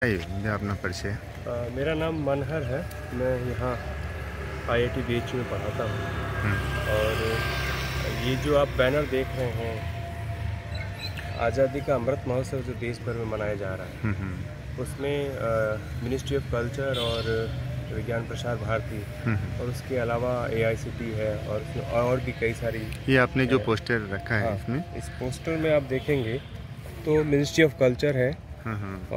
मुझे अपना परिचय। मेरा नाम मनहर है। मैं यहाँ IIT BHU में पढ़ाता हूँ। और ये जो आप बैनर देख रहे हैं, आज़ादी का अमृत महोत्सव जो देश भर में मनाया जा रहा है, उसमें मिनिस्ट्री ऑफ कल्चर और विज्ञान प्रसार भारती और उसके अलावा AICT है और उसमें और भी कई सारी। ये आपने जो पोस्टर रखा है, इसमें इस पोस्टर में आप देखेंगे तो मिनिस्ट्री ऑफ कल्चर है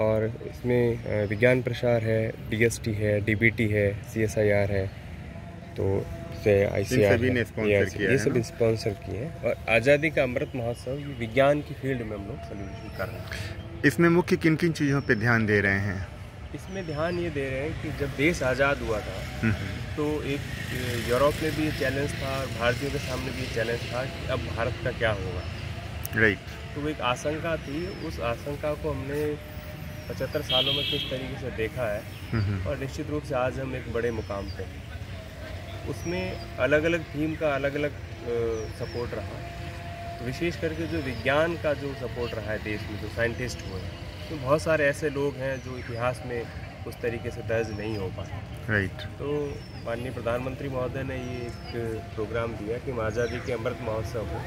और इसमें विज्ञान प्रसार है, DST है, DBT है, CSIR है, तो ICR ये सब स्पॉन्सर किए हैं। और आज़ादी का अमृत महोत्सव ये विज्ञान की फील्ड में हम लोग सेलिब्रेशन कर रहे हैं। इसमें मुख्य किन किन चीज़ों पे ध्यान दे रहे हैं? इसमें ध्यान ये दे रहे हैं कि जब देश आज़ाद हुआ था तो एक यूरोप में भी ये चैलेंज था और भारतीयों के सामने भी ये चैलेंज था कि अब भारत का क्या होगा। राइट। तो वो एक आशंका थी, उस आशंका को हमने 75 सालों में किस तरीके से देखा है और निश्चित रूप से आज हम एक बड़े मुकाम पे हैं। उसमें अलग अलग थीम का अलग अलग सपोर्ट रहा, तो विशेष करके जो विज्ञान का जो सपोर्ट रहा है देश में, जो साइंटिस्ट हुए हैं, तो बहुत सारे ऐसे लोग हैं जो इतिहास में उस तरीके से दर्ज नहीं हो पाए। राइट। तो माननीय प्रधानमंत्री महोदय ने ये एक प्रोग्राम दिया कि हम आज़ादी के अमृत महोत्सव को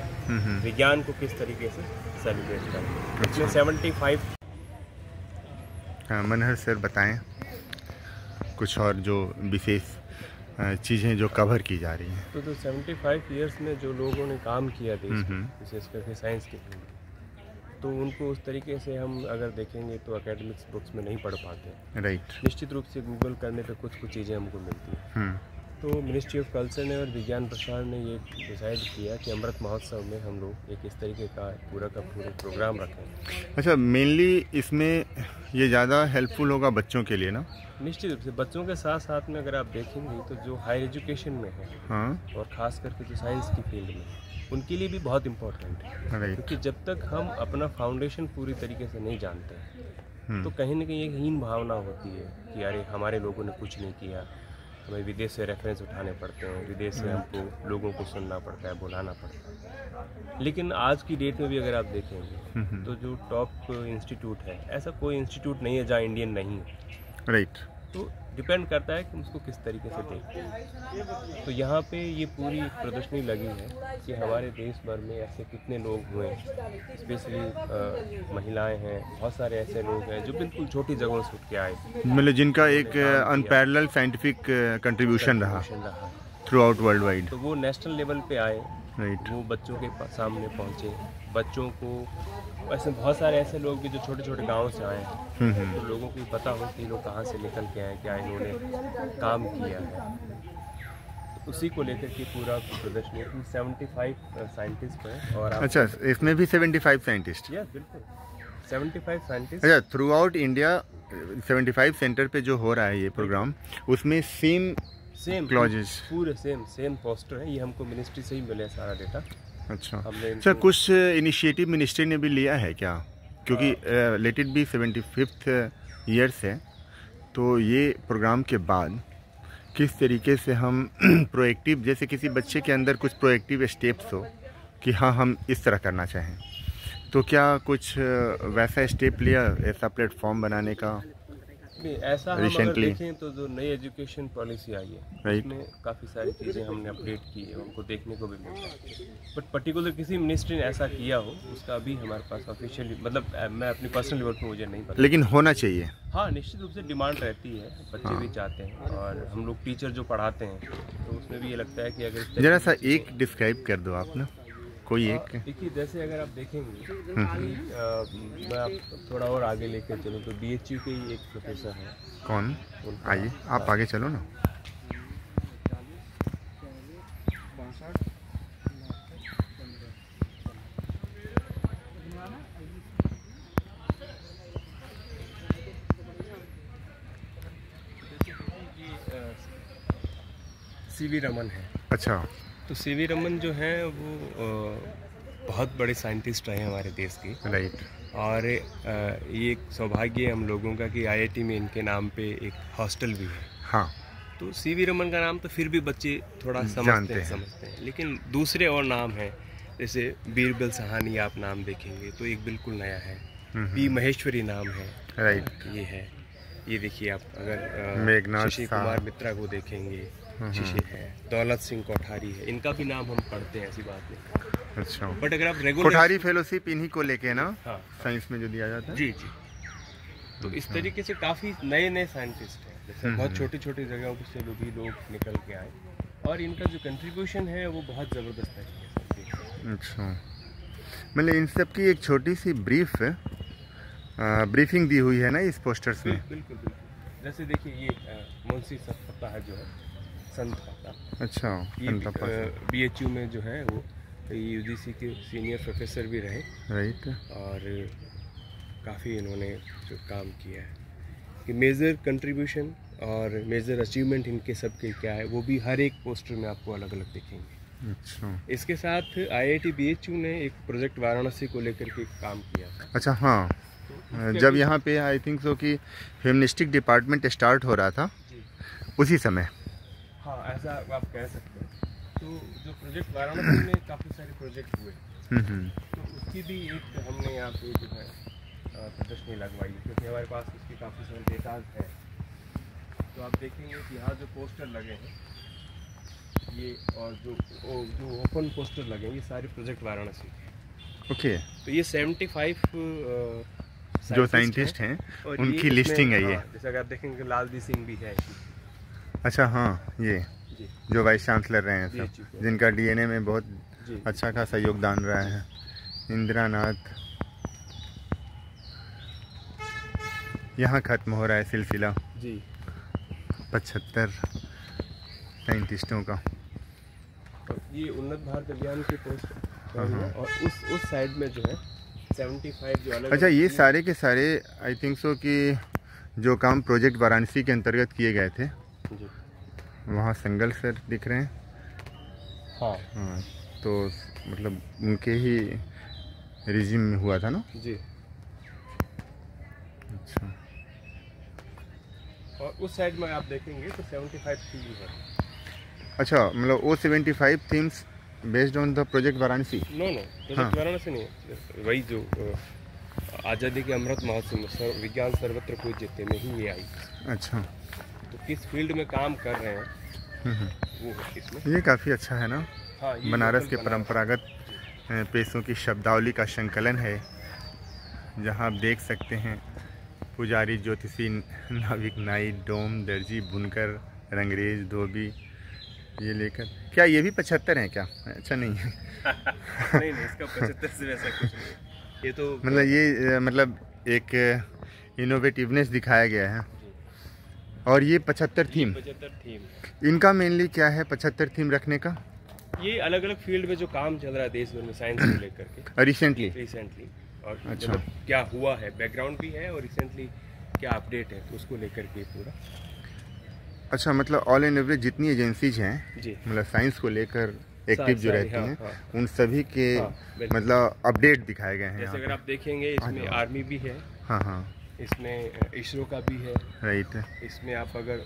विज्ञान को किस तरीके से सेलिब्रेट करें। इसमें 75। मनहर सर बताएं कुछ और जो विशेष चीज़ें जो कवर की जा रही हैं। तो 75 ईयर्स में जो लोगों ने काम किया देश में, विशेष करके साइंस के फील्ड में, तो उनको उस तरीके से हम अगर देखेंगे तो एकेडमिक्स बुक्स में नहीं पढ़ पाते। राइट। निश्चित रूप से गूगल करने पे कुछ चीज़ें हमको मिलती हैं। तो मिनिस्ट्री ऑफ कल्चर ने और विज्ञान प्रसार ने ये डिसाइड किया कि अमृत महोत्सव में हम लोग एक इस तरीके का पूरा प्रोग्राम रखें। अच्छा, मेनली इसमें ये ज़्यादा हेल्पफुल होगा बच्चों के लिए ना? निश्चित रूप से बच्चों के साथ साथ में अगर आप देखेंगे तो जो हायर एजुकेशन में है और ख़ास करके जो साइंस की फील्ड में है, उनके लिए भी बहुत इम्पोर्टेंट है। क्योंकि जब तक हम अपना फाउंडेशन पूरी तरीके से नहीं जानते तो कहीं ना कहीं एक हीन भावना होती है कि अरे हमारे लोगों ने कुछ नहीं किया, हमें विदेश से रेफरेंस उठाने पड़ते हैं, विदेश से हमको लोगों को सुनना पड़ता है, बुलाना पड़ता है। लेकिन आज की डेट में भी अगर आप देखेंगे तो जो टॉप इंस्टीट्यूट है, ऐसा कोई इंस्टीट्यूट नहीं है जहाँ इंडियन नहीं है। राइट। तो डिपेंड करता है कि उसको किस तरीके से देखते हैं। तो यहाँ पे ये पूरी प्रदर्शनी लगी है कि हमारे देश भर में ऐसे कितने लोग हुए, स्पेशली महिलाएं हैं, बहुत सारे ऐसे लोग हैं जो बिल्कुल छोटी जगहों से उठ के आए, मतलब जिनका एक अनपैरेलल साइंटिफिक कंट्रीब्यूशन रहा थ्रू आउट वर्ल्ड वाइड। तो वो नेशनल लेवल पे आए। राइट। वो बच्चों के सामने पहुँचे, बच्चों को, ऐसे बहुत सारे ऐसे लोग भी जो छोटे छोटे गाँव से आए हैं, तो लोगों को पता हो कि लोग कहाँ से निकल के आए, क्या इन्होंने काम किया है। तो उसी को लेकर के पूरा प्रदर्शनी 75 साइंटिस्ट हैं। और अच्छा, इसमें भी 75 साइंटिस्ट? यस, बिल्कुल 75 साइंटिस्ट। अच्छा, थ्रू आउट इंडिया 75 सेंटर पे जो हो रहा है ये प्रोग्राम, उसमें सेम क्लॉजेस पूरे सेम पोस्टर है। ये हमको मिनिस्ट्री से ही मिले सारा डेटा। अच्छा सर, कुछ इनिशिएटिव मिनिस्ट्री ने भी लिया है क्या? क्योंकि let it be 75th years है, तो ये प्रोग्राम के बाद किस तरीके से हम प्रोएक्टिव, जैसे किसी बच्चे के अंदर कुछ प्रोएक्टिव स्टेप्स हो कि हाँ हम इस तरह करना चाहें, तो क्या कुछ वैसा स्टेप लिया, ऐसा प्लेटफॉर्म बनाने का? ऐसा हम अगर देखें तो जो नई एजुकेशन पॉलिसी आई है, उसमें काफ़ी सारी चीज़ें हमने अपडेट की है, उनको देखने को भी मिलता है। बट पर्टिकुलर किसी मिनिस्ट्री ने ऐसा किया हो उसका अभी हमारे पास ऑफिशियली, मतलब मैं अपनी पर्सनल लेवल पर मुझे नहीं पता, लेकिन होना चाहिए। हाँ, निश्चित रूप से डिमांड रहती है, बच्चे भी चाहते हैं और हम लोग टीचर जो पढ़ाते हैं तो उसमें भी ये लगता है कि अगर जरा सा एक डिस्क्राइब कर दो आप ना, कोई एक। देखिए, जैसे अगर आप देखेंगे मैं आप थोड़ा और आगे लेकर चलूँ तो BHU के ही एक प्रोफेसर हैं। कौन? आइए आप आगे चलो ना। CV रमन है। अच्छा। तो CV रमन जो हैं वो बहुत बड़े साइंटिस्ट रहे हमारे देश के। राइट। और ये एक सौभाग्य है हम लोगों का कि IIT में इनके नाम पे एक हॉस्टल भी है। हाँ। तो CV रमन का नाम तो फिर भी बच्चे थोड़ा समझते हैं, लेकिन दूसरे और नाम हैं, जैसे बीरबल सहानी आप नाम देखेंगे तो एक बिल्कुल नया है। P महेश्वरी नाम है। राइट। ये है। ये देखिए आप अगर शशि कुमार मित्रा को देखेंगे, शिशिर है, दौलत सिंह कोठारी है, इनका भी नाम हम पढ़ते हैं, ऐसी बात नहीं। अच्छा, बट अगर आप रेगुलर कोठारी फेलोशिप इन्हीं को लेके ना, हाँ, साइंस में जो दिया जाता है। जी जी। तो इस तरीके से काफ़ी नए नए साइंटिस्ट हैं, जैसे बहुत छोटी छोटी जगहों से भी लोग निकल के आए, और इनका जो कंट्रीब्यूशन है वो बहुत ज़बरदस्त है। अच्छा, मतलब इन सब की एक छोटी सी ब्रीफिंग दी हुई है ना इस पोस्टर्स में। बिल्कुल बिल्कुल। जैसे देखिए ये मुंशी सत्ता है जो है, संत पाता। अच्छा, ये BHU में जो है वो UGC के सीनियर प्रोफेसर भी रहे। राइट। और काफ़ी इन्होंने जो काम किया है कि मेजर कंट्रीब्यूशन और मेजर अचीवमेंट इनके सब के क्या है, वो भी हर एक पोस्टर में आपको अलग अलग दिखेंगे। अच्छा, इसके साथ IIT BHU ने एक प्रोजेक्ट वाराणसी को लेकर के काम किया था। अच्छा, हाँ, तो जब यहाँ पे आई थिंक सो कि फेमिनिस्टिक डिपार्टमेंट स्टार्ट हो रहा था उसी समय। हाँ, ऐसा आप कह सकते हैं। तो जो प्रोजेक्ट वाराणसी में काफ़ी सारे प्रोजेक्ट हुए, तो उसकी भी एक हमने यहाँ पे जो है प्रदर्शनी लगवाई, क्योंकि हमारे पास उसकी काफ़ी सारे डेटाज है। तो आप देखेंगे कि यहाँ जो पोस्टर लगे हैं ये, और जो ओपन पोस्टर लगे हैं, ये सारे प्रोजेक्ट वाराणसी के। ओके, तो ये 75 जो साइंटिस्ट हैं उनकी लिस्टिंग है ये। जैसे अगर आप देखेंगे लालजी सिंह भी है। अच्छा, हाँ, ये जो वाइस चांसलर रहे हैं सब, जिनका DNA में बहुत अच्छा खासा योगदान रहा है। इंदिरा नाथ। यहाँ खत्म हो रहा है सिलसिला जी 75 साइंटिस्टों का। तो ये उन्नत भारत अभियान की पोस्ट, और उस साइड में जो है 75 जो अलग। अच्छा, ये सारे के सारे आई थिंक सो कि जो काम प्रोजेक्ट वाराणसी के अंतर्गत किए गए थे जी। वहाँ संगल सर दिख रहे हैं। हाँ, तो मतलब उनके ही रिजिम में हुआ था ना जी। अच्छा, और उस साइड में आप देखेंगे तो 75 थीम है। अच्छा, मतलब वो 75 themes based on the project Varanasi? No, project Varanasi नहीं, वही जो आज़ादी के अमृत महोत्सव में विज्ञान सर्वत्र पूज्यते में ही ये आई। अच्छा, तो किस फील्ड में काम कर रहे हैं वो इसमें। ये काफ़ी अच्छा है ना। हाँ, बनारस के परंपरागत पेशों की शब्दावली का संकलन है, जहाँ आप देख सकते हैं पुजारी, ज्योतिषी, नाविक, नाई, डोम, दर्जी, बुनकर, रंगरेज, धोबी, ये लेकर। क्या ये भी 75 हैं क्या? अच्छा, नहीं है। नहीं, इसका 75 से वैसा कुछ नहीं। ये तो मतलब ये मतलब एक इनोवेटिवनेस दिखाया गया है। और ये 75 थीम, इनका मेनली क्या है 75 थीम रखने का? ये अलग अलग फील्ड में जो काम चल रहा है देश भर में साइंस को लेकर के रिसेंटली, और अच्छा, मतलब क्या हुआ है, बैकग्राउंड भी है, और रिसेंटली क्या अपडेट है, तो उसको लेकर के पूरा। अच्छा, मतलब ऑल एंड एवरेज जितनी एजेंसीज हैं मतलब साइंस को लेकर एक्टिव जो रहती हैं, उन सभी के मतलब अपडेट दिखाए गए हैं। जैसे अगर आप देखेंगे इसमें आर्मी भी है, हाँ, इसमें इसरो का भी है, राइट। इसमें आप अगर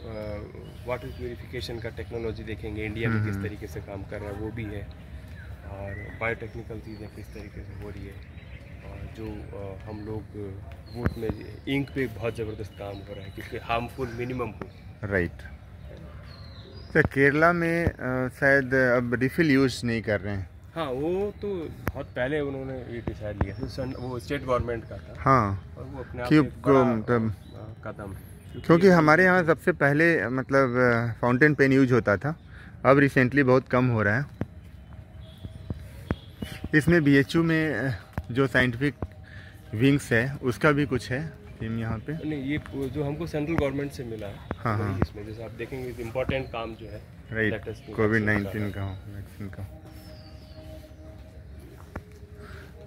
वाटर प्यूरिफिकेशन का टेक्नोलॉजी देखेंगे, इंडिया में किस तरीके से काम कर रहा है वो भी है, और बायोटेक्निकल चीज़ें किस तरीके से हो रही है, और जो हम लोग वोट में इंक पे बहुत ज़बरदस्त काम हो रहा है क्योंकि हार्मफुल मिनिमम हो। राइट। तो केरला में शायद अब रिफिल यूज़ नहीं कर रहे हैं। हाँ, वो तो बहुत पहले उन्होंने ये डिसाइड लिया था, वो स्टेट गवर्नमेंट का था। हाँ, और वो अपने आप में मतलब कदम है, क्योंकि हमारे यहाँ सबसे पहले मतलब फाउंटेन पेन यूज होता था, अब रिसेंटली बहुत कम हो रहा है। इसमें BHU में जो साइंटिफिक विंग्स है उसका भी कुछ है थीम यहाँ पे। नहीं, ये जो हमको सेंट्रल गवर्नमेंट से मिला है। हाँ, इसमें जैसे आप देखेंगे इम्पोर्टेंट काम जो है, राइट, कोविड-19 का वैक्सीन का।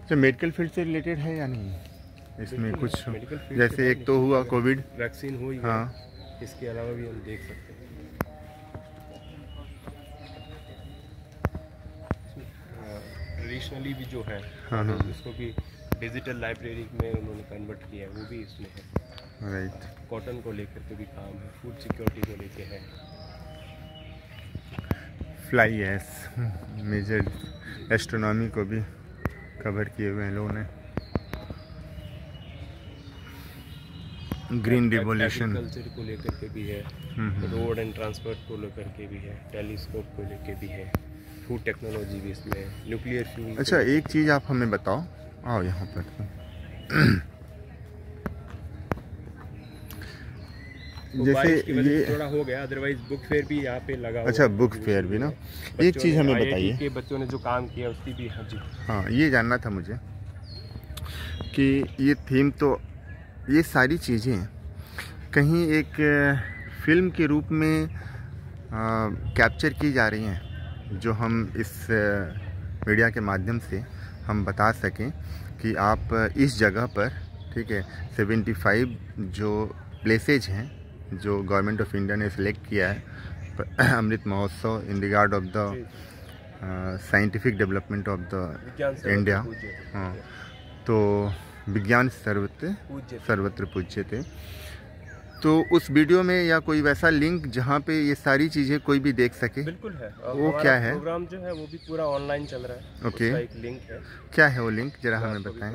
तो मेडिकल फील्ड से रिलेटेड है या नहीं इसमें कुछ? जैसे एक तो हुआ कोविड वैक्सीन हुई, हाँ, इसके अलावा भी हम देख सकते हैं। ट्रेडिशनली भी जो है, हाँ, इसको भी डिजिटल लाइब्रेरी में उन्होंने कन्वर्ट किया है, वो भी इसमें है। राइट। कॉटन को लेकर के भी काम है, फूड सिक्योरिटी को लेके है। फ्लाई एश मेजर एस्ट्रोनॉमी को भी कवर किए हुए हैं लोगों ने। ग्रीन रिवोल्यूशन कल्चर को लेकर के भी है, रोड एंड ट्रांसपोर्ट को लेकर के भी है, टेलीस्कोप को लेकर भी है, फूड टेक्नोलॉजी भी इसमें, न्यूक्लियर फ्यूल। अच्छा, एक चीज़ आप हमें बताओ, आओ यहाँ पर। जैसे ये थोड़ा हो गया, अदरवाइज बुक फेयर भी यहाँ पे लगा। अच्छा, बुक फेयर भी ना। एक चीज़ हमें बताइए कि बच्चों ने जो काम किया उसकी भी। हाँ जी, हाँ, ये जानना था मुझे कि ये थीम तो, ये सारी चीज़ें कहीं एक फिल्म के रूप में कैप्चर की जा रही हैं, जो हम इस मीडिया के माध्यम से हम बता सकें कि आप इस जगह पर, ठीक है, 75 जो प्लेसेज हैं जो गवर्नमेंट ऑफ इंडिया ने सिलेक्ट किया है Amrit Mahotsav in regard of the scientific development of the India. हाँ, तो विज्ञान सर्वत्र पूज्य थे। तो उस वीडियो में या कोई वैसा लिंक जहाँ पे ये सारी चीज़ें कोई भी देख सके? बिल्कुल है। वो क्या है? प्रोग्राम जो है वो भी पूरा ऑनलाइन चल रहा है। ओके, एक लिंक है। क्या है वो लिंक, जरा हमें बताएं।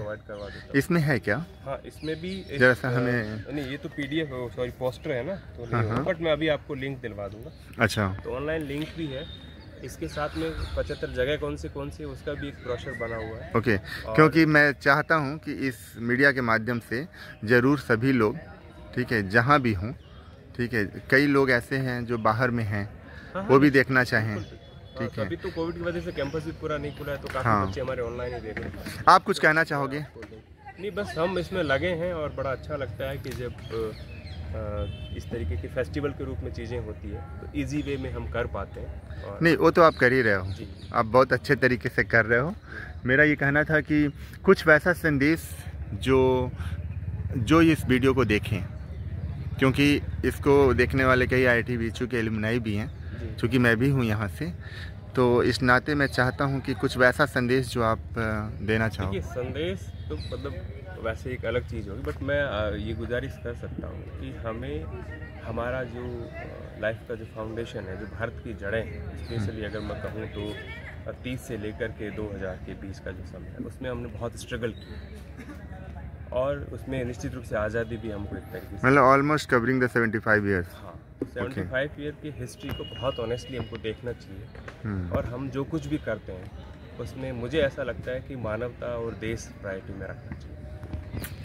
इसमें है क्या? हाँ, इसमें भी जरा सा हमें। नहीं, ये तो PDF सॉरी पोस्टर है ना, तो हाँ, बट मैं अभी आपको लिंक दिलवा दूंगा। अच्छा, तो ऑनलाइन लिंक भी है। इसके साथ में 75 जगह कौन सी उसका भी एक ब्रोशर बना हुआ है। ओके, क्योंकि मैं चाहता हूँ कि इस मीडिया के माध्यम से ज़रूर सभी लोग, ठीक है, जहाँ भी हों, ठीक है, कई लोग ऐसे हैं जो बाहर में हैं, वो भी देखना चाहें, ठीक है। अभी तो कोविड की वजह से कैंपस भी पूरा नहीं खुला है, तो काफ़ी बच्चे हमारे ऑनलाइन ही देख रहे हैं। आप कुछ कहना चाहोगे? नहीं, बस हम इसमें लगे हैं और बड़ा अच्छा लगता है कि जब इस तरीके के फेस्टिवल के रूप में चीज़ें होती है तो इजी वे में हम कर पाते हैं। और नहीं, वो तो आप कर ही रहे हो, आप बहुत अच्छे तरीके से कर रहे हो। मेरा ये कहना था कि कुछ वैसा संदेश जो इस वीडियो को देखें, क्योंकि इसको देखने वाले कई IIT-BHU के एलुमनाई भी हैं, चूँकि मैं भी हूँ यहाँ से, तो इस नाते मैं चाहता हूँ कि कुछ वैसा संदेश जो आप देना चाहो। देखिए, संदेश तो मतलब वैसे एक अलग चीज़ होगी, बट मैं ये गुजारिश कर सकता हूँ कि हमें हमारा जो लाइफ का जो फाउंडेशन है, जो भारत की जड़ें हैं, स्पेशली अगर मैं कहूँ तो 30 से लेकर के 2000 के बीच का जो समय है, उसमें हमने बहुत स्ट्रगल किया और उसमें निश्चित रूप से आज़ादी भी हमको एक तरीके से, मतलब ऑलमोस्ट कवरिंग द 75 ईयर्स। हाँ, 75 ईयर की हिस्ट्री को बहुत ऑनेस्टली हमको देखना चाहिए। और हम जो कुछ भी करते हैं उसमें मुझे ऐसा लगता है कि मानवता और देश प्रायोरिटी में रखना चाहिए।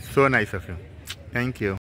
So nice of you. Thank you.